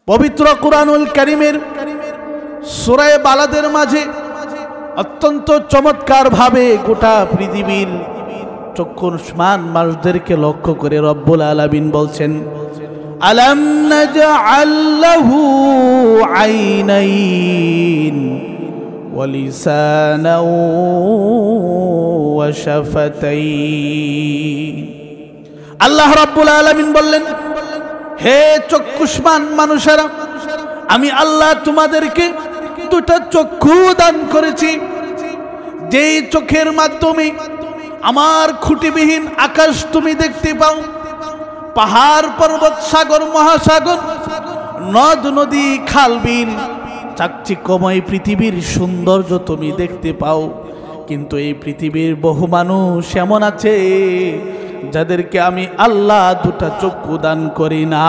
পবিত্র কুরআনুল কারীমের সূরা বালাদের মাঝে অত্যন্ত চমৎকার ভাবে গোটা পৃথিবীর চক্ষুষ্মান মানুষদেরকে লক্ষ্য করে রব্বুল আলামিন বলছেন, আলাম নাজআল লাহু আইনাইন ওয়া লিসানাও ওয়া শাফাতাইন। আল্লাহ রাব্বুল আলামিন বললেন, হে চক্ষুষ্মান মানুষেরা, আমি আল্লাহ তোমাদেরকে দুটা চক্ষু দান করেছি, যেই চোখের মাধ্যমে আমার খুঁটিবিহীন আকাশ তুমি দেখতে পাও, পাহাড় পর্বত সাগর মহাসাগর নদ নদী খাল বিল চাকচিক্যময় পৃথিবীর সৌন্দর্য তুমি দেখতে পাও। কিন্তু এই পৃথিবীর বহু মানুষ এমন আছে যাদেরকে আমি আল্লাহ দুটা চক্ষু দান করি না।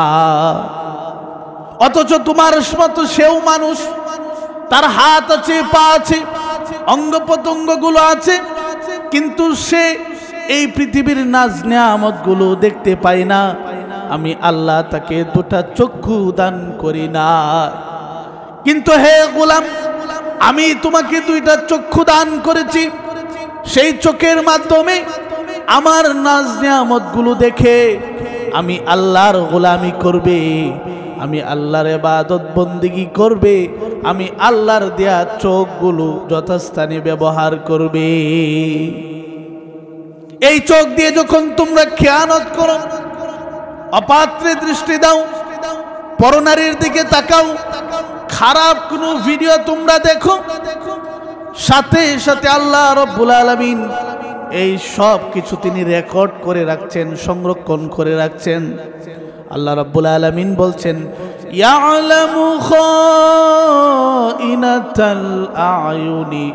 অথচ তোমার মতো সেও মানুষ, তার হাত আছে, পা আছে, অঙ্গ প্রত্যঙ্গ গুলো আছে, কিন্তু সে এই পৃথিবীর নাজ নিয়ামত গুলো দেখতে পায় না। আমি আল্লাহ তাকে দুটা চক্ষু দান করি না। কিন্তু হে গোলাম, আমি তোমাকে দুইটা চক্ষু দান করেছি, সেই চোখের মাধ্যমে আমার নাজ নিয়ামত গুলো দেখে আমি আল্লাহর গোলামি করবে, আমি আল্লাহর ইবাদত বন্দেগী করবে, আমি আল্লাহর দেয়া চোখগুলো যথাস্থানে ব্যবহার করবে। এই চোখ দিয়ে যখন তোমরা খেয়ানত করো, অপাত্রে দৃষ্টি দাও, পরনারীর দিকে তাকাও, খারাপ কোনো ভিডিও তোমরা দেখো, সাথে সাথে আল্লাহ রাব্বুল আলামিন এই সব কিছু তিনি রেকর্ড করে রাখছেন, সংরক্ষণ করে রাখছেন। আল্লাহ রাব্বুল আলামিন বলছেন, ইয়ালামু খাইনাতাল আয়ুনি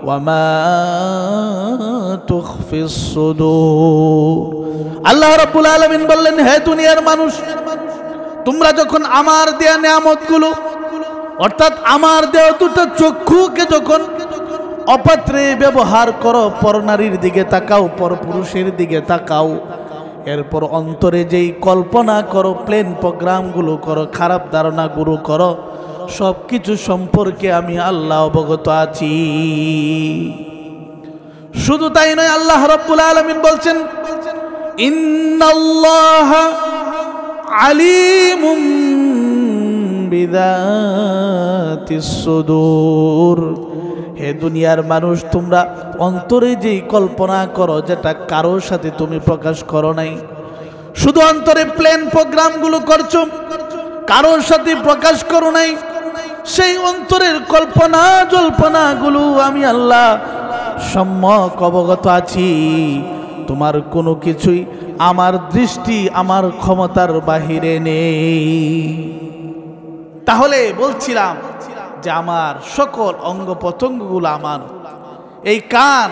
ওয়া মা তুখফিস সুদূর। আল্লাহ রাব্বুল আলামিন বললেন, হে দুনিয়ার মানুষ, তোমরা যখন আমার দেয়া নিয়ামতগুলো অর্থাৎ আমার দেওয়া দুটো চক্ষুকে যখন অপাত্রে ব্যবহার করো, পরনারীর দিকে তাকাও, পরপুরুষের দিকে তাকাও, এরপর অন্তরে যেই কল্পনা করো, প্লেন প্রোগ্রামগুলো করো, খারাপ ধারণাগুলো করো, সব কিছু সম্পর্কে আমি আল্লাহ অবগত আছি। শুধু তাই নয়, আল্লাহ রাব্বুল আলামিন বলছেন, ইন্নাল্লাহা আলিমুম বিযাতিস সুদূর। হে দুনিয়ার মানুষ, তোমরা অন্তরে যেই কল্পনা করো, যেটা কারোর সাথে তুমি প্রকাশ করো নাই, শুধু অন্তরে প্ল্যান প্রোগ্রামগুলো করছো, কারোর সাথে প্রকাশ করো নাই, সেই অন্তরের কল্পনা জল্পনাগুলো আমি আল্লাহ সম্যক অবগত আছি। তোমার কোনো কিছুই আমার দৃষ্টি, আমার ক্ষমতার বাহিরে নেই। তাহলে বলছিলাম যে আমার সকল অঙ্গ প্রত্যঙ্গগুলো আমার। এই কান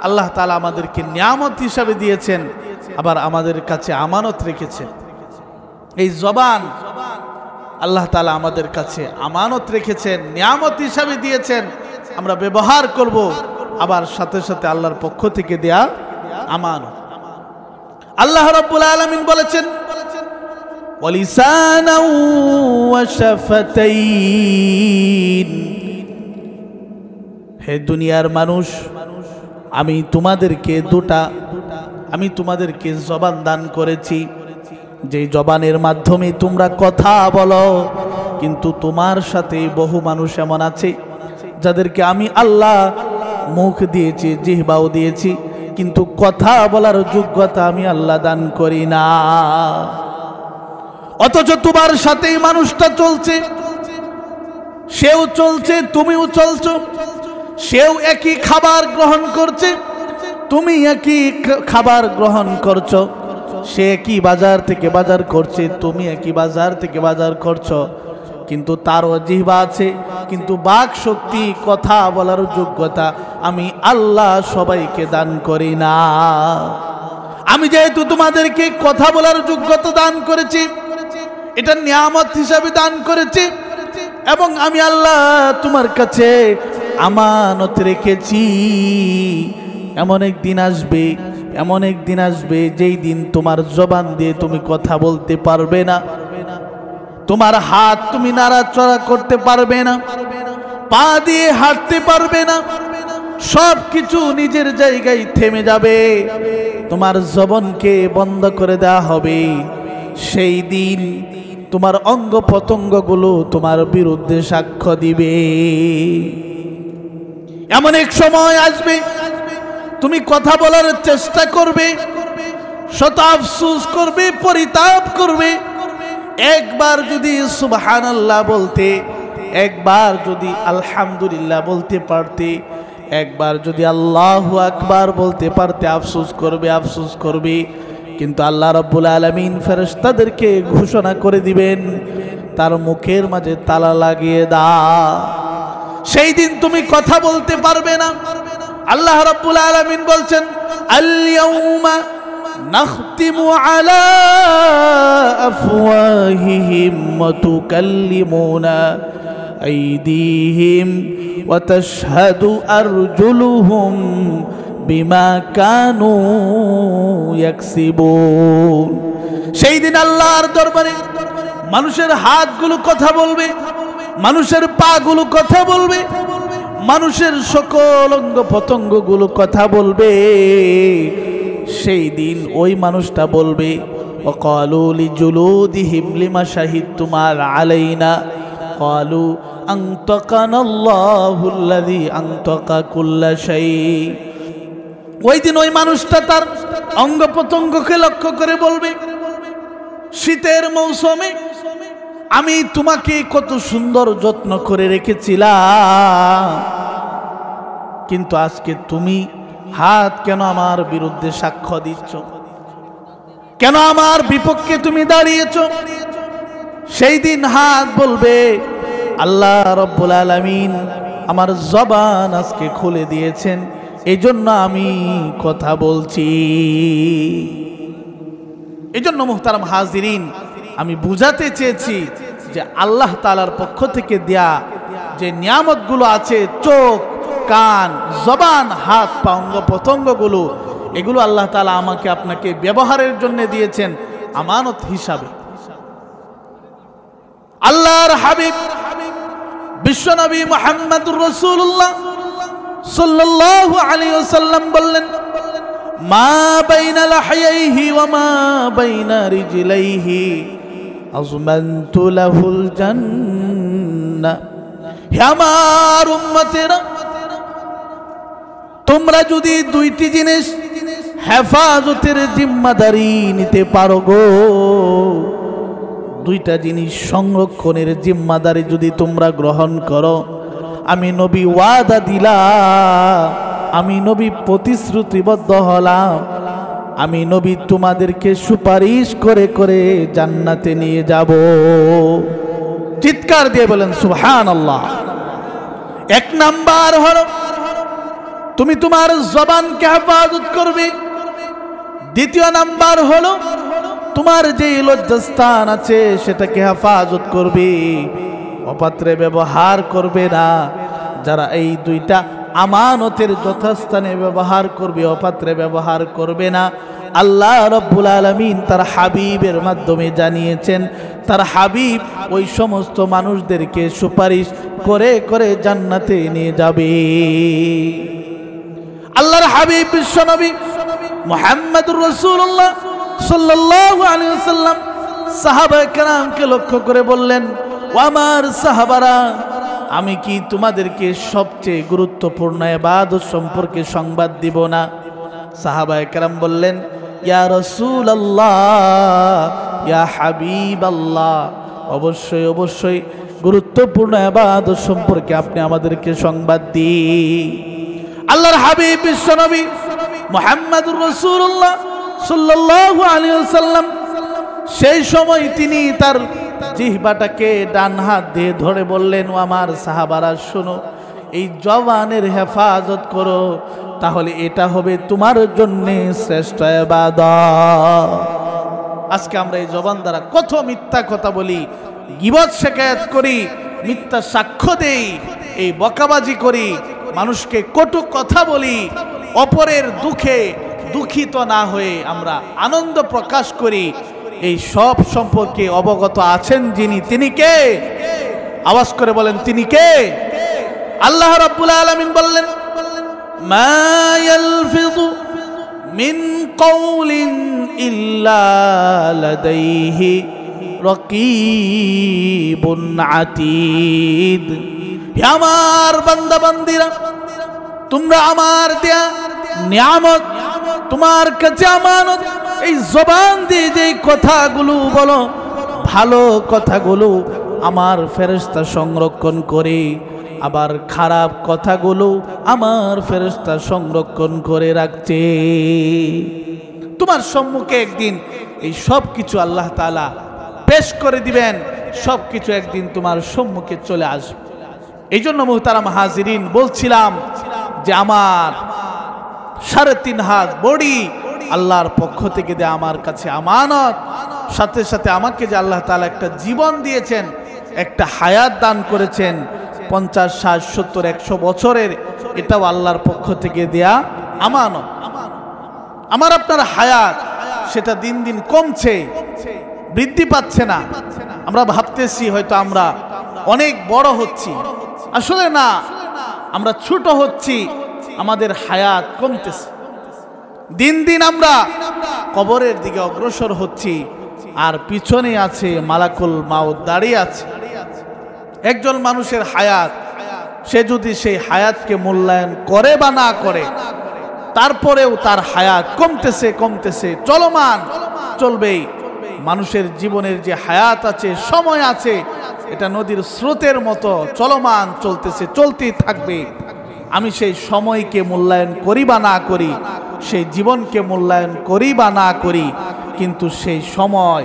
আল্লাহ তাআলা আমাদেরকে নিয়ামত হিসাবে দিয়েছেন, আবার আমাদের কাছে আমানত রেখেছেন। এই জবান আল্লাহ তাআলা আমাদের কাছে আমানত রেখেছেন, নিয়ামত হিসাবে দিয়েছেন, আমরা ব্যবহার করব, আবার সাথে সাথে আল্লাহর পক্ষ থেকে দেয়া আমানত। আল্লাহ রাব্বুল আলামিন বলেছেন, ওয়ালিসানাও ওয়া শাফাতাইন। হে দুনিয়ার মানুষ, আমি তোমাদেরকে জবান দান করেছি, যে জবানের মাধ্যমে তোমরা কথা বলো। কিন্তু তোমার সাথে বহু মানুষ এমন আছে যাদেরকে আমি আল্লাহ মুখ দিয়েছি, জিহ্বাও দিয়েছি, কিন্তু কথা বলার যোগ্যতা আমি আল্লাহ দান করি না। অথচ তোমার সাথেই মানুষটা চলছে, সেও চলছে, তুমিও চলছো, সেও একই খাবার গ্রহণ করছে, তুমি একই খাবার গ্রহণ করছো, সে একই বাজার থেকে বাজার করছে, তুমি একই বাজার থেকে বাজার করছো, কিন্তু তারও জিহ্বা আছে, কিন্তু বাক শক্তি, কথা বলার যোগ্যতা আমি আল্লাহ সবাইকে দান করি না। আমি যেহেতু তোমাদেরকে কথা বলার যোগ্যতা দান করেছি, এটা নিয়ামত হিসাবে দান করেছি, এবং আমি আল্লাহ তোমার কাছে আমানত রেখেছি। এমন একদিন আসবে যেই দিন তোমার জবান দিয়ে তুমি কথা বলতে পারবে না, তোমার হাত তুমি নাড়াচড়া করতে পারবে না, পা দিয়ে হাঁটতে পারবে না, সব কিছু নিজের জায়গায় থেমে যাবে, তোমার জবানকে বন্ধ করে দেওয়া হবে। সেই দিন তোমার অঙ্গ প্রত্যঙ্গগুলো তোমার বিরুদ্ধে সাক্ষ্য দিবে। এমন এক সময় আসবে তুমি কথা বলার চেষ্টা করবে, শত আফসোস করবে, পরিতাপ করবে। একবার যদি সুবহানাল্লাহ বলতে, একবার যদি আলহামদুলিল্লাহ বলতে পারতে, একবার যদি আল্লাহু আকবার বলতে পারতে, আফসোস করবে, আফসোস করবে। কিন্তু আল্লাহ রাব্বুল আলামিন ফেরেশতাদেরকে ঘোষণা করে দিবেন, তার মুখের মাঝে তালা লাগিয়ে দাও। সেই দিন তুমি কথা বলতে পারবে না। আল্লাহ রাব্বুল আলামিন বলছেন, আল ইয়াউমা নাখতিমু আলা আফওয়াহিহিম ওয়া তুকাল্লিমুনা আইদিহিম ওয়া তাশহাদু আরজুলুহুম বিমা কানু ইয়াকসিবুন। সেই দিন আল্লাহর দরবারে মানুষের হাতগুলো কথা বলবে, মানুষের পাগুলো কথা বলবে, মানুষের সকল অঙ্গ প্রত্যঙ্গগুলো কথা বলবে। সেই দিন ওই মানুষটা বলবে, ওয়াকালু লিজুলুদিহিম লিমা শাহিদতুম আলাইনা ক্বালু আনতাকানাল্লাহুল্লাযী আনতাকা কুল্লা শাই। ওই দিন ওই মানুষটা তার অঙ্গ প্রত্যঙ্গকে লক্ষ্য করে বলবে, শীতের মৌসুমে আমি তোমাকে কত সুন্দর যত্ন করে রেখেছিলাম, কিন্তু আজকে তুমি হাত কেন আমার বিরুদ্ধে সাক্ষ্য দিচ্ছ, কেন আমার বিপক্ষে তুমি দাঁড়িয়েছ? সেই দিন হাত বলবে, আল্লাহ রাব্বুল আলামিন আমার জবান আজকে খুলে দিয়েছেন, এই জন্য আমি কথা বলছি। এই জন্য মুহতারাম হাজিরিন, আমি বুঝাতে চেয়েছি যে আল্লাহ তাআলার পক্ষ থেকে দেয়া যে নিয়ামতগুলো আছে, চোখ, কান, জবান, হাত, পা, অঙ্গ প্রত্যঙ্গগুলো, এগুলো আল্লাহ তাআলা আমাকে আপনাকে ব্যবহারের জন্য দিয়েছেন আমানত হিসাবে। আল্লাহর হাবিব বিশ্বনবী মুহাম্মদুর রাসূলুল্লাহ সাল্লাল্লাহু আলাইহি ওয়াসাল্লাম বললেন, মা বাইনা লাহইহি ওয়া মা বাইনা রিজলাইহি আযমানতু লাহুল জান্নাহ। হে আমার উম্মতেরা, তোমরা যদি দুইটি জিনিস হেফাজতের জিম্মাদারি নিতে পারো গো, দুইটা জিনিস সংরক্ষণের জিম্মাদারি যদি তোমরা গ্রহণ করো, আমি নবী ওয়াদা দিলাম, আমি নবী প্রতিশ্রুতিবদ্ধ হলাম, আমি নবী তোমাদেরকে সুপারিশ করে করে জান্নাতে নিয়ে যাব। চিৎকার দিয়ে বলেন সুবহানাল্লাহ। এক নাম্বার হলো তুমি তোমার জবানকে হেফাজত করবে। দ্বিতীয় নাম্বার হলো তোমার যে লজ্জাস্থান আছে সেটাকে হেফাজত করবে, অপাত্রে ব্যবহার করবে না। যারা এই দুইটা আমানতের যথাস্থানে ব্যবহার করবে, অপাত্রে ব্যবহার করবে না, আল্লাহ রাব্বুল আলামিন তার হাবিবের মাধ্যমে জানিয়েছেন, তার হাবিব ওই সমস্ত মানুষদেরকে সুপারিশ করে করে জান্নাতে নিয়ে যাবে। আল্লাহর হাবিব বিশ্বনবী মুহাম্মদুর রাসূলুল্লাহ সাল্লাল্লাহু আলাইহি ওয়াসাল্লাম সাহাবায়ে কেরামকে লক্ষ্য করে বললেন, ও আমার সাহাবারা, আমি কি তোমাদেরকে সবচেয়ে গুরুত্বপূর্ণ ইবাদত সম্পর্কে সংবাদ দিব না? সাহাবায়ে কেরাম বললেন, ইয়া রাসূলুল্লাহ, ইয়া হাবিবাল্লাহ, অবশ্যই অবশ্যই গুরুত্বপূর্ণ ইবাদত সম্পর্কে আপনি আমাদেরকে সংবাদ দিন। আল্লাহর হাবিব বিশ্বনবী মুহাম্মদুর রাসূলুল্লাহ সাল্লাল্লাহু আলাইহি ওয়াসাল্লাম সেই সময় তিনি তার জিহ্বাটাকে ডান হাত দিয়ে ধরে বললেন, ও আমার সাহাবারা শোনো, এই জবানের হেফাজত করো, তাহলে এটা হবে তোমার জন্য শ্রেষ্ঠ ইবাদত। আজকে আমরা এই জবান দ্বারা কত মিথ্যা কথা বলি, গীবত শিকায়াত করি, মিথ্যা সাক্ষ্য দেই, এই বকাবাজি করি, মানুষকে কটু কথা বলি, অপরের দুঃখে দুঃখিত না হয়ে আমরা আনন্দ প্রকাশ করি। এই সব সম্পর্কে অবগত আছেন যিনি, তিনি কে? আওয়াজ করে বলেন, তিনি কে? আল্লাহ রাব্বুল আলামিন বললেন, মা ইয়ালফিযু মিন কওলিন ইল্লা লাদাইহি রাকীবুন আতীদ। হে আমার বান্দা বান্দিরা, তোমরা আমার দেয়া নিয়ামত, তোমার কাছে আমানত, এই জবান দিয়ে যে কথাগুলো বলো, ভালো কথাগুলো আমার ফেরেশতা সংরক্ষণ করে, আবার খারাপ কথাগুলো আমার ফেরেশতা সংরক্ষণ করে রাখছে। তোমার সম্মুখে একদিন এই সব কিছু আল্লাহ তাআলা পেশ করে দিবেন, সব কিছু একদিন তোমার সম্মুখে চলে আসবে। এই জন্য মুহতারাম হাজিরিন, বলছিলাম যে আমার 3.5 হাত বডি আল্লাহর পক্ষ থেকে দেয়া আমার কাছে আমানত, সাথে সাথে আমাকে যে আল্লাহ তাআলা একটা জীবন দিয়েছেন, একটা হায়াত দান করেছেন 50, 60, 70, 100 বছরের, এটাও আল্লাহর পক্ষ থেকে দেয়া আমানত। আমার আপনার হায়াত সেটা দিন দিন কমছে, বৃদ্ধি পাচ্ছে না। আমরা ভাবতেছি হয়তো আমরা অনেক বড় হচ্ছি, আসলে না, আমরা ছোট হচ্ছি, আমাদের হায়াত কমতেছে। দিন দিন আমরা কবরের দিকে অগ্রসর হচ্ছি, আর পিছনে আছে মালাকুল মাউত দাঁড়িয়ে আছে। একজন মানুষের হায়াত, সে যদি সেই হায়াতকে মূল্যায়ন করে বা না করে, তারপরেও তার হায়াত কমতেছে কমতেছে, চলমান, চলবেই। মানুষের জীবনের যে হায়াত আছে, সময় আছে, এটা নদীর স্রোতের মতো চলমান, চলতেছে, চলতেই থাকবে। আমি সেই সময়কে মূল্যায়ন করি বা না করি, সেই জীবনকে মূল্যায়ন করি বা না করি, কিন্তু সেই সময়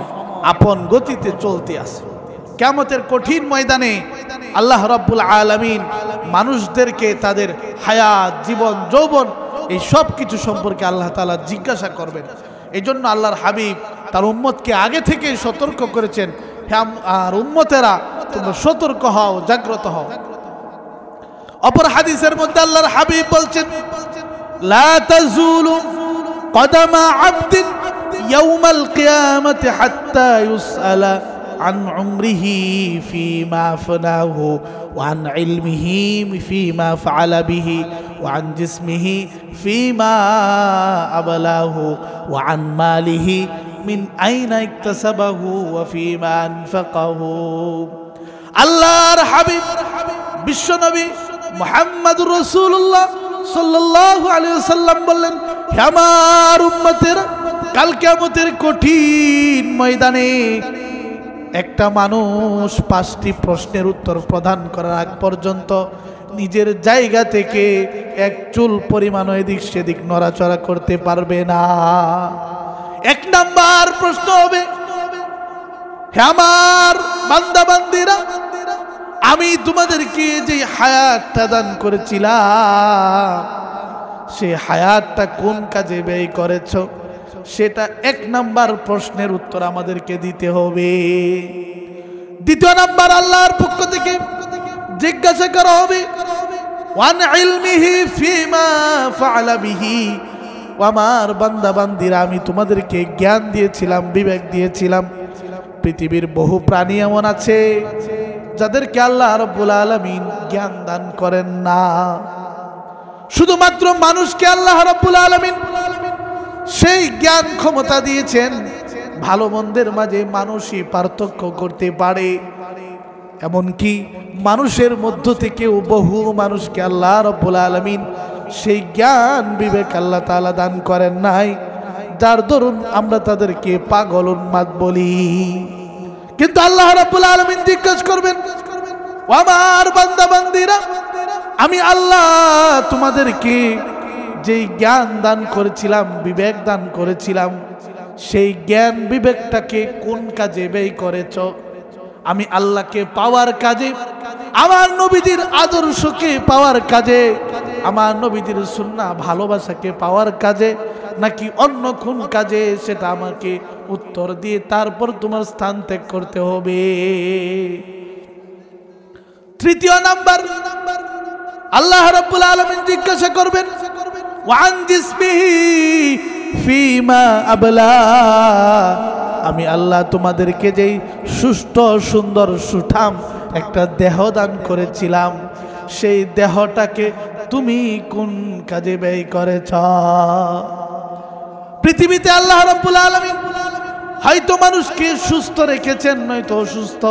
আপন গতিতে চলতে আছে। কিয়ামতের কঠিন ময়দানে আল্লাহ রাব্বুল আলামিন মানুষদেরকে তাদের হায়াত, জীবন, যৌবন, এই সব কিছু সম্পর্কে আল্লাহ তাআলা জিজ্ঞাসা করবেন। এই জন্য আল্লাহর হাবিব তার উম্মতকে আগে থেকে সতর্ক করেছেন, আর উম্মতেরা তোমরা সতর্ক হও, জাগ্রত হও। অপর হাদিসের মধ্যে আল্লাহর হাবিব বলছেন, লা তাজুলু কদামা আবদিন ইয়াউমাল কিয়ামাতি হাত্তা ইউসআলা আন উমরিহি ফীমা আফনাহু ওয়া আন ইলমিহি ফীমা ফাআলা বিহি ওয়া আন জিসমিহি ফীমা আবলাহু ওয়া আন মালিহি মিন আইনা ইকতাসাবাহু ওয়া ফীমা আনফাকাহু। আল্লাহর হাবিব বিশ্বনবী মুহাম্মদুর রাসূলুল্লাহ সাল্লাল্লাহু আলাইহি ওয়াসাল্লাম বললেন, হে আমার উম্মতেরা, কাল কিয়ামতের কঠিন ময়দানে একটা মানুষ 5টি প্রশ্নের উত্তর প্রদান করার আগ পর্যন্ত নিজের জায়গা থেকে এক চুল পরিমাণ এদিক সেদিক নড়াচড়া করতে পারবে না। 1 নাম্বার প্রশ্ন হবে, হে আমার বান্দা বান্দিরা, আমি তোমাদেরকে যে হায়াতটা দান করেছিলাম, সেই হায়াতটা কোন কাজে ব্যয় করেছ? সেটা 1 নাম্বার প্রশ্নের উত্তর আমাদেরকে দিতে হবে। 2 নাম্বার আল্লাহর পক্ষ থেকে জিজ্ঞাসা করা হবে, ওয়ান ইলমিহি ফীমা ফাআলা বিহি। আমার বান্দা বান্দিরা, আমি তোমাদেরকে জ্ঞান দিয়েছিলাম, বিবেক দিয়েছিলাম। পৃথিবীর বহু প্রাণী এমন আছে যাদেরকে আল্লাহ রাব্বুল আলামিন জ্ঞান দান করেন না। শুধুমাত্র মানুষকে আল্লাহ রাব্বুল আলামিন সেই জ্ঞান ক্ষমতা দিয়েছেন, ভালো মন্দের মাঝে মানুষই পার্থক্য করতে পারে। এমনকি মানুষের মধ্য থেকেও বহু মানুষকে আল্লাহ রাব্বুল আলামিন সেই জ্ঞান বিবেক আল্লাহ তাআলা দান করেন নাই, যার দরুন আমরা তাদেরকে পাগল উন্মাদ বলি। কিন্তু আল্লাহ রাব্বুল আলামিন জিজ্ঞাসা করবেন, ও আমার বান্দা বান্দিরা, আমি আল্লাহ তোমাদেরকে যেই জ্ঞান দান করেছিলাম, বিবেক দান করেছিলাম, সেই জ্ঞান বিবেকটাকে কোন কাজে ব্যয় করেছ? আমি আল্লাহকে পাওয়ার কাজে, আমার নবীদের আদর্শকে পাওয়ার কাজে, আমার নবীদের সুন্নাহ ভালোবাসাকে পাওয়ার কাজে, নাকি অন্য কোন কাজে? সেটা আমাকে উত্তর দিয়ে তারপর তোমার স্থান ত্যাগ করতে হবে। 3 নাম্বার আল্লাহ রাব্বুল আলামিন জিজ্ঞাসা করবেন, ওয়ান জিসমিহি ফীমা আবলা। আমি আল্লাহ তোমাদেরকে যেই সুষ্ঠ সুন্দর সুঠাম একটা দেহ দান করেছিলাম, সেই দেহটাকে তুমি কোন কাজে ব্যয় করেছ? পৃথিবীতে আল্লাহ রাব্বুল আলামিন হয়তো মানুষকে সুস্থ রেখেছেন, নয়তো অসুস্থ,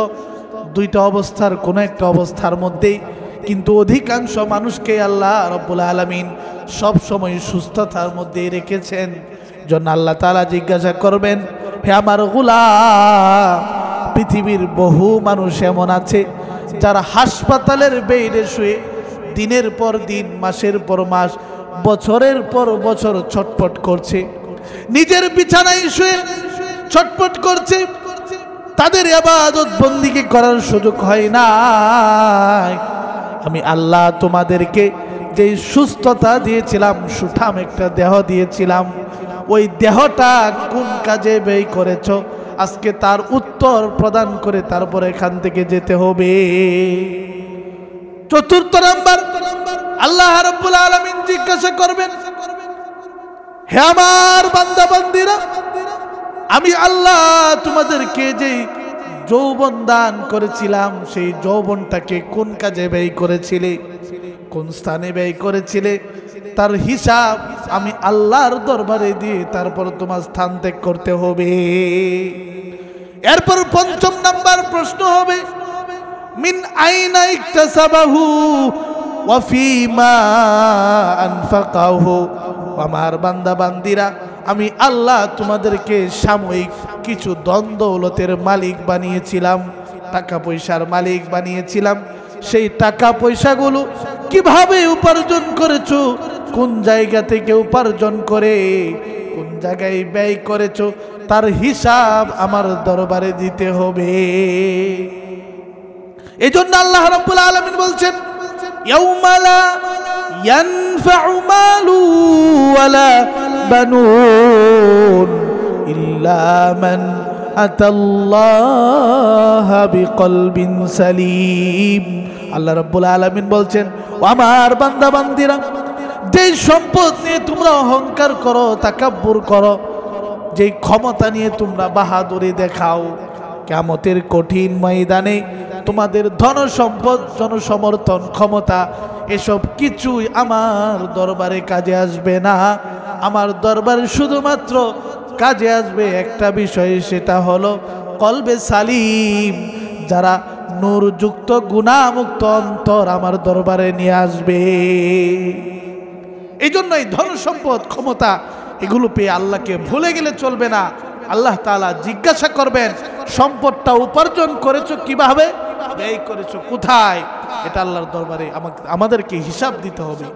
দুইটা অবস্থার কোনো একটা অবস্থার মধ্যেই, কিন্তু অধিকাংশ মানুষকে আল্লাহ রাব্বুল আলামিন সব সময় সুস্থতার মধ্যেই রেখেছেন। জন্য আল্লাহ তাআলা জিজ্ঞাসা করবেন, হে আমার গোলাম, পৃথিবীর বহু মানুষ এমন আছে যারা হাসপাতালের বেডে শুয়ে দিনের পর দিন, মাসের পর মাস, বছরের পর বছর ছটফট করছে, নিজের বিছানায় শুয়ে ছটফট করছে, তাদের ইবাদত বন্দেগী করার সুযোগ হয় না। আমি আল্লাহ তোমাদেরকে যে সুস্থতা দিয়েছিলাম, সুঠাম একটা দেহ দিয়েছিলাম, ওই দেহটা কোন কাজে ব্যয় করেছ? আজকে তার উত্তর প্রদান করে তারপর এখান থেকে যেতে হবে। চতুর্থ নাম্বার, আল্লাহ রাব্বুল আলামিন জিজ্ঞাসা করবেন, হে আমার বান্দা বান্দীরা, আমি আল্লাহ তোমাদেরকে যে যৌবন দান করেছিলাম, সেই যৌবনটাকে কোন কাজে ব্যয় করেছিলে, কোন স্থানে ব্যয় করেছিলে? তার হিসাব আমি আল্লাহর দরবারে দিয়ে তারপর তোমার স্থান ত্যাগ করতে হবে। এরপর পঞ্চম নাম্বার প্রশ্ন হবে, মিন আইনা ইকতাসাবাহু ওয়া ফীমা আনফাকাহু। আমার বান্দা বান্দিরা, আমি আল্লাহ তোমাদেরকে সাময়িক কিছু ধন দৌলতের মালিক বানিয়েছিলাম, টাকা পয়সার মালিক বানিয়েছিলাম, সেই টাকা পয়সাগুলো কিভাবে উপার্জন করেছো, কোন জায়গা থেকে উপার্জন করে কোন জায়গায় ব্যয় করেছো, তার হিসাব আমার দরবারে দিতে হবে। এজন্য আল্লাহ রাব্বুল আলামিন বলছেন, ইয়াউমা লা ইয়ানফাউ মালু ওয়ালা বানুন ইল্লা মান আতাল্লাহা বিকলবিন সালিম। আল্লাহ রাব্বুল আলামিন বলছেন, ও আমার বান্দা বান্দিরা, যে সম্পদ নিয়ে তোমরা অহংকার করো, তাকাব্বুর করো, যে ক্ষমতা নিয়ে তোমরা বাহাদুরি দেখাও, কিয়ামতের কঠিন ময়দানে তোমাদের ধন সম্পদ, জনসমর্থন, ক্ষমতা, এসব কিছুই আমার দরবারে কাজে আসবে না। আমার দরবারে শুধুমাত্র কাজে আসবে একটা বিষয়, সেটা হলো কলবে সালিম, যারা নূরযুক্ত গুনাহমুক্ত অন্তর আমার দরবারে নিয়ে আসবে। এই জন্যই ধন সম্পদ, ক্ষমতা, এগুলো পেয়ে আল্লাহকে ভুলে গেলে চলবে না। আল্লাহ তাআলা জিজ্ঞাসা করবেন, সম্পদটা উপার্জন করেছো কিভাবে, ব্যয় করেছো কোথায়? এটা আল্লাহর দরবারে আমাদেরকে হিসাব দিতে হবে।